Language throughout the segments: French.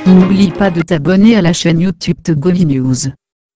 N'oublie pas de t'abonner à la chaîne YouTube Togovi News.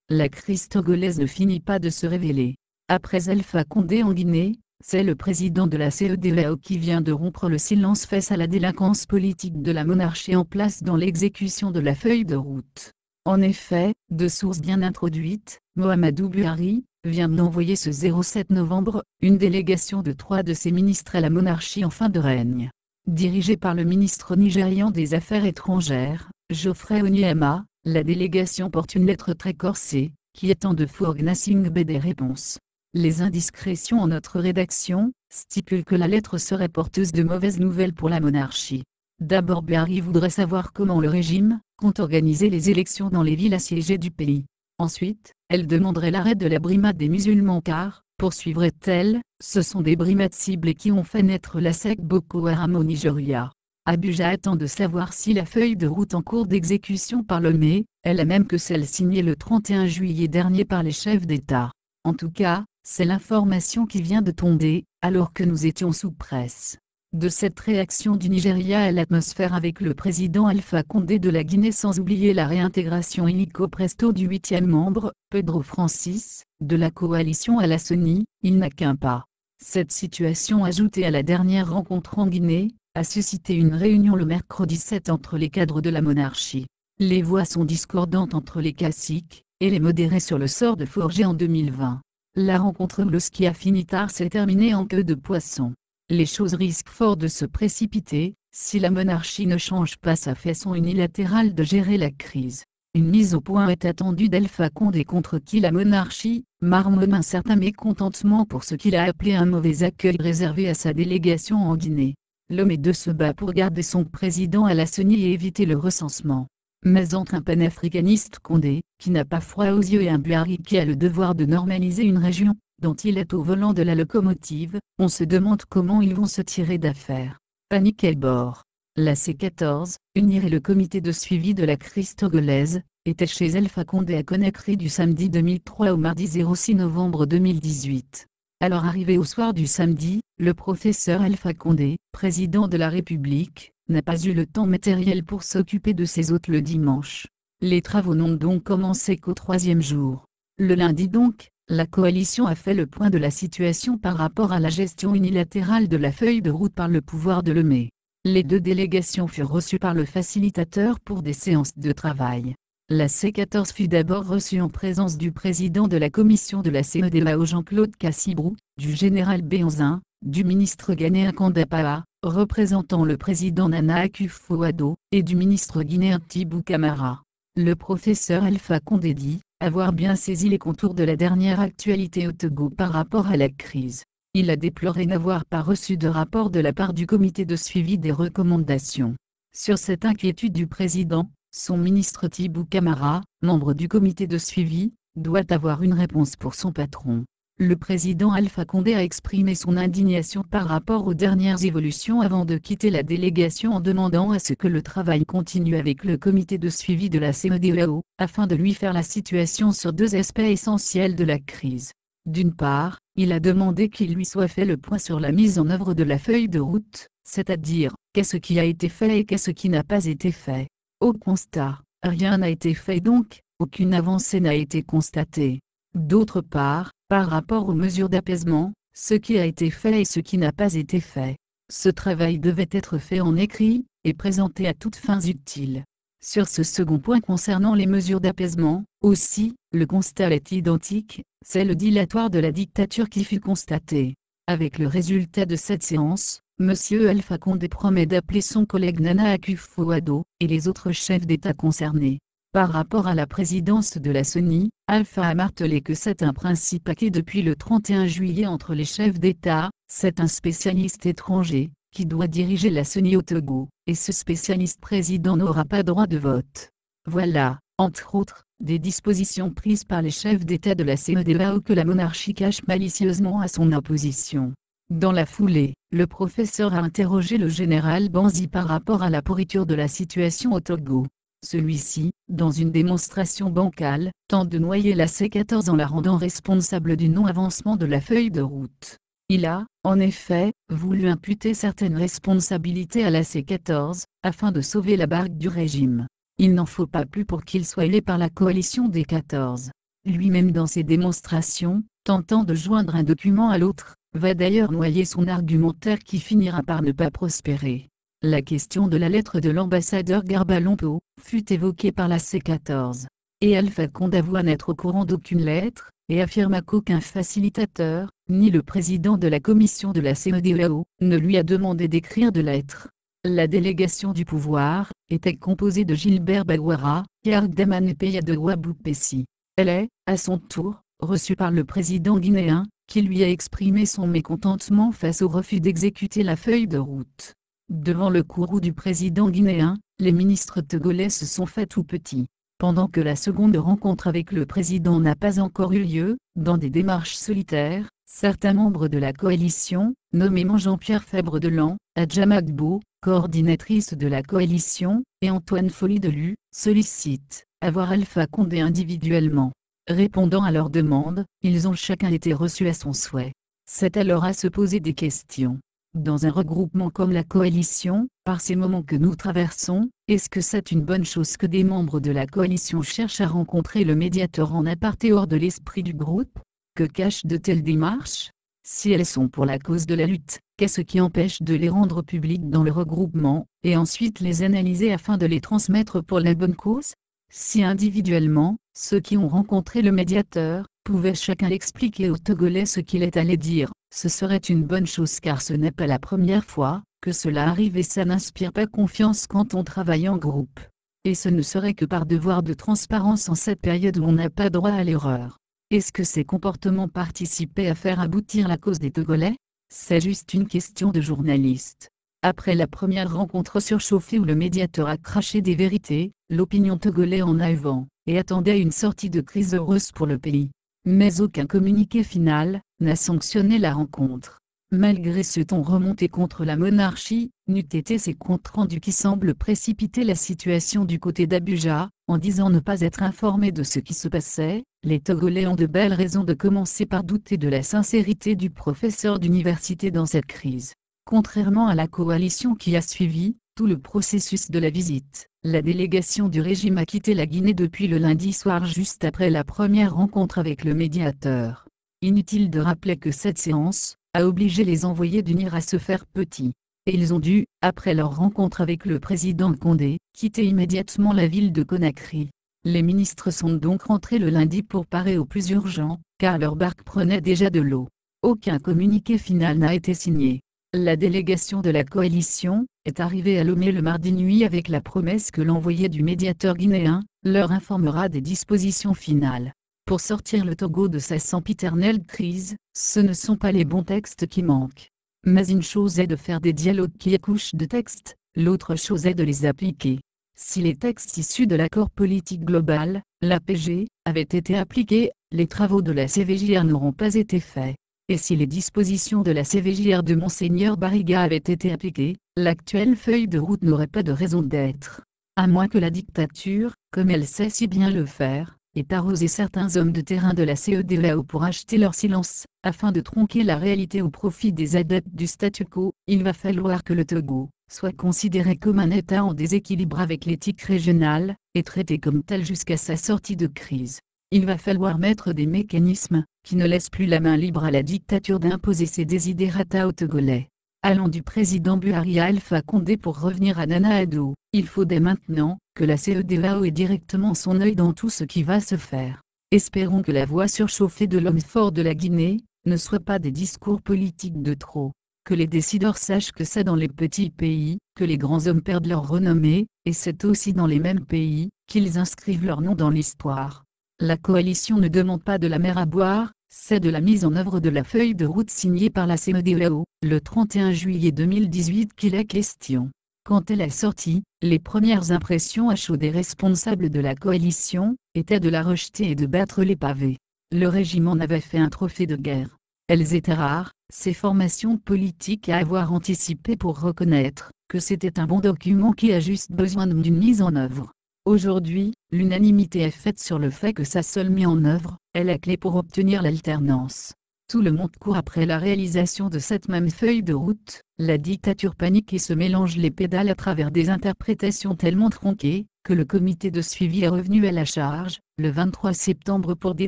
La crise togolaise ne finit pas de se révéler. Après Alpha Condé en Guinée, c'est le président de la CEDEAO qui vient de rompre le silence face à la délinquance politique de la monarchie en place dans l'exécution de la feuille de route. En effet, de sources bien introduites, Muhammadu Buhari vient d'envoyer ce 07 novembre une délégation de 3 de ses ministres à la monarchie en fin de règne. Dirigée par le ministre nigérian des Affaires étrangères, Geoffrey Onyeama, la délégation porte une lettre très corsée, qui attend de Forgna Singbe des réponses. Les indiscrétions en notre rédaction stipulent que la lettre serait porteuse de mauvaises nouvelles pour la monarchie. D'abord, Buhari voudrait savoir comment le régime compte organiser les élections dans les villes assiégées du pays. Ensuite, elle demanderait l'arrêt de la brimade des musulmans car, poursuivrait-elle, ce sont des brimades ciblées qui ont fait naître la secte Boko Haram au Nigeria. Abuja attend de savoir si la feuille de route en cours d'exécution par l'OME est la même que celle signée le 31 juillet dernier par les chefs d'État. En tout cas, c'est l'information qui vient de tomber, alors que nous étions sous presse. De cette réaction du Nigeria à l'atmosphère avec le président Alpha Condé de la Guinée sans oublier la réintégration illico presto du 8e membre, Pedro Francis, de la coalition à la CENI, il n'a qu'un pas. Cette situation ajoutée à la dernière rencontre en Guinée, a suscité une réunion le mercredi 7 entre les cadres de la monarchie. Les voix sont discordantes entre les caciques et les modérés sur le sort de Forgé en 2020. La rencontre Bloski Affinitar s'est terminée en queue de poisson. Les choses risquent fort de se précipiter, si la monarchie ne change pas sa façon unilatérale de gérer la crise. Une mise au point est attendue d'Alpha Condé contre qui la monarchie marmonne un certain mécontentement pour ce qu'il a appelé un mauvais accueil réservé à sa délégation en Guinée. L'homme de se bat pour garder son président à la CENI et éviter le recensement. Mais entre un panafricaniste Condé, qui n'a pas froid aux yeux et un Buhari qui a le devoir de normaliser une région, dont il est au volant de la locomotive, on se demande comment ils vont se tirer d'affaire. Panique à bord. La C14, UNIR et le comité de suivi de la crise togolaise, étaient chez Alpha Condé à Conakry du samedi 2003 au mardi 06 novembre 2018. Alors arrivé au soir du samedi, le professeur Alpha Condé, président de la République, n'a pas eu le temps matériel pour s'occuper de ses hôtes le dimanche. Les travaux n'ont donc commencé qu'au 3e jour. Le lundi donc, la coalition a fait le point de la situation par rapport à la gestion unilatérale de la feuille de route par le pouvoir de l'OME. Les 2 délégations furent reçues par le facilitateur pour des séances de travail. La C14 fut d'abord reçue en présence du président de la commission de la CEDEAO Jean-Claude Cassibrou, du général Béanzin, du ministre ghanéen Kandapaa, représentant le président Nana Akufo-Addo, et du ministre guinéen Tibou Camara. Le professeur Alpha Condé dit avoir bien saisi les contours de la dernière actualité au Togo par rapport à la crise. Il a déploré n'avoir pas reçu de rapport de la part du comité de suivi des recommandations. Sur cette inquiétude du président, son ministre Tibou Camara, membre du comité de suivi, doit avoir une réponse pour son patron. Le président Alpha Condé a exprimé son indignation par rapport aux dernières évolutions avant de quitter la délégation en demandant à ce que le travail continue avec le comité de suivi de la CEDEAO, afin de lui faire la situation sur 2 aspects essentiels de la crise. D'une part, il a demandé qu'il lui soit fait le point sur la mise en œuvre de la feuille de route, c'est-à-dire, qu'est-ce qui a été fait et qu'est-ce qui n'a pas été fait. Au constat, rien n'a été fait donc, aucune avancée n'a été constatée. D'autre part, par rapport aux mesures d'apaisement, ce qui a été fait et ce qui n'a pas été fait. Ce travail devait être fait en écrit, et présenté à toutes fins utiles. Sur ce second point concernant les mesures d'apaisement, aussi, le constat est identique, c'est le dilatoire de la dictature qui fut constaté. Avec le résultat de cette séance, M. Alpha Condé promet d'appeler son collègue Nana Akufo-Addo, et les autres chefs d'État concernés. Par rapport à la présidence de la CENI, Alpha a martelé que c'est un principe acquis depuis le 31 juillet entre les chefs d'État, c'est un spécialiste étranger, qui doit diriger la CENI au Togo, et ce spécialiste président n'aura pas droit de vote. Voilà, entre autres, des dispositions prises par les chefs d'État de la CEDEAO que la monarchie cache malicieusement à son opposition. Dans la foulée, le professeur a interrogé le général Banzi par rapport à la pourriture de la situation au Togo. Celui-ci, dans une démonstration bancale, tente de noyer la C14 en la rendant responsable du non-avancement de la feuille de route. Il a, en effet, voulu imputer certaines responsabilités à la C14, afin de sauver la barque du régime. Il n'en faut pas plus pour qu'il soit ailé par la coalition des 14. Lui-même dans ses démonstrations, tentant de joindre un document à l'autre, va d'ailleurs noyer son argumentaire qui finira par ne pas prospérer. La question de la lettre de l'ambassadeur Garbalompo fut évoquée par la C14. Et Alpha Condé avoua n'être au courant d'aucune lettre, et affirma qu'aucun facilitateur, ni le président de la commission de la CEDEAO, ne lui a demandé d'écrire de lettres. La délégation du pouvoir était composée de Gilbert Baouara, Yarg Daman et Peya de Wabou-Pessi. Elle est, à son tour, reçue par le président guinéen, qui lui a exprimé son mécontentement face au refus d'exécuter la feuille de route. Devant le courroux du président guinéen, les ministres togolais se sont faits tout petits. Pendant que la seconde rencontre avec le président n'a pas encore eu lieu, dans des démarches solitaires, certains membres de la coalition, nommément Jean-Pierre Fabre-Delan, Adjama Agbo, coordinatrice de la coalition, et Antoine Folly-Delu, sollicitent à voir Alpha Condé individuellement. Répondant à leurs demandes, ils ont chacun été reçus à son souhait. C'est alors à se poser des questions. Dans un regroupement comme la coalition, par ces moments que nous traversons, est-ce que c'est une bonne chose que des membres de la coalition cherchent à rencontrer le médiateur en aparté hors de l'esprit du groupe? Que cachent de telles démarches? Si elles sont pour la cause de la lutte, qu'est-ce qui empêche de les rendre publiques dans le regroupement, et ensuite les analyser afin de les transmettre pour la bonne cause? Si individuellement, ceux qui ont rencontré le médiateur, pouvaient chacun expliquer aux Togolais ce qu'il est allé dire, ce serait une bonne chose car ce n'est pas la première fois que cela arrive et ça n'inspire pas confiance quand on travaille en groupe. Et ce ne serait que par devoir de transparence en cette période où on n'a pas droit à l'erreur. Est-ce que ces comportements participaient à faire aboutir la cause des Togolais? C'est juste une question de journaliste. Après la première rencontre surchauffée où le médiateur a craché des vérités, l'opinion togolaise en a eu vent, et attendait une sortie de crise heureuse pour le pays. Mais aucun communiqué final n'a sanctionné la rencontre. Malgré ce ton remonté contre la monarchie, n'eût été ces comptes rendus qui semblent précipiter la situation du côté d'Abuja, en disant ne pas être informés de ce qui se passait, les Togolais ont de belles raisons de commencer par douter de la sincérité du professeur d'université dans cette crise. Contrairement à la coalition qui a suivi tout le processus de la visite, la délégation du régime a quitté la Guinée depuis le lundi soir juste après la première rencontre avec le médiateur. Inutile de rappeler que cette séance a obligé les envoyés d'UNIR à se faire petits. Et ils ont dû, après leur rencontre avec le président Condé, quitter immédiatement la ville de Conakry. Les ministres sont donc rentrés le lundi pour parer au plus urgent, car leur barque prenait déjà de l'eau. Aucun communiqué final n'a été signé. La délégation de la coalition est arrivée à Lomé le mardi nuit avec la promesse que l'envoyé du médiateur guinéen leur informera des dispositions finales. Pour sortir le Togo de sa sempiternelle crise, ce ne sont pas les bons textes qui manquent. Mais une chose est de faire des dialogues qui accouchent de textes, l'autre chose est de les appliquer. Si les textes issus de l'accord politique global, l'APG, avaient été appliqués, les travaux de la CVJR n'auront pas été faits. Et si les dispositions de la CVJR de Monseigneur Barriga avaient été appliquées, l'actuelle feuille de route n'aurait pas de raison d'être. À moins que la dictature, comme elle sait si bien le faire, ait arrosé certains hommes de terrain de la CEDEAO pour acheter leur silence, afin de tronquer la réalité au profit des adeptes du statu quo, il va falloir que le Togo soit considéré comme un État en déséquilibre avec l'éthique régionale, et traité comme tel jusqu'à sa sortie de crise. Il va falloir mettre des mécanismes qui ne laissent plus la main libre à la dictature d'imposer ses desiderata aux Togolais. Allant du président Buhari à Alpha Condé pour revenir à Nana Addo, il faut dès maintenant que la CEDEAO ait directement son œil dans tout ce qui va se faire. Espérons que la voix surchauffée de l'homme fort de la Guinée ne soit pas des discours politiques de trop. Que les décideurs sachent que c'est dans les petits pays que les grands hommes perdent leur renommée, et c'est aussi dans les mêmes pays qu'ils inscrivent leur nom dans l'histoire. La coalition ne demande pas de la mer à boire, c'est de la mise en œuvre de la feuille de route signée par la CEDEAO, le 31 juillet 2018 qu'il est question. Quand elle est sortie, les premières impressions à chaud des responsables de la coalition étaient de la rejeter et de battre les pavés. Le régime en avait fait un trophée de guerre. Elles étaient rares, ces formations politiques à avoir anticipé pour reconnaître que c'était un bon document qui a juste besoin d'une mise en œuvre. Aujourd'hui, l'unanimité est faite sur le fait que sa seule mise en œuvre est la clé pour obtenir l'alternance. Tout le monde court après la réalisation de cette même feuille de route, la dictature panique et se mélange les pédales à travers des interprétations tellement tronquées, que le comité de suivi est revenu à la charge, le 23 septembre pour des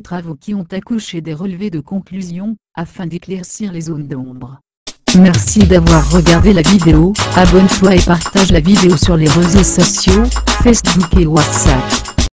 travaux qui ont accouché des relevés de conclusion, afin d'éclaircir les zones d'ombre. Merci d'avoir regardé la vidéo, abonne-toi et partage la vidéo sur les réseaux sociaux, Facebook et WhatsApp.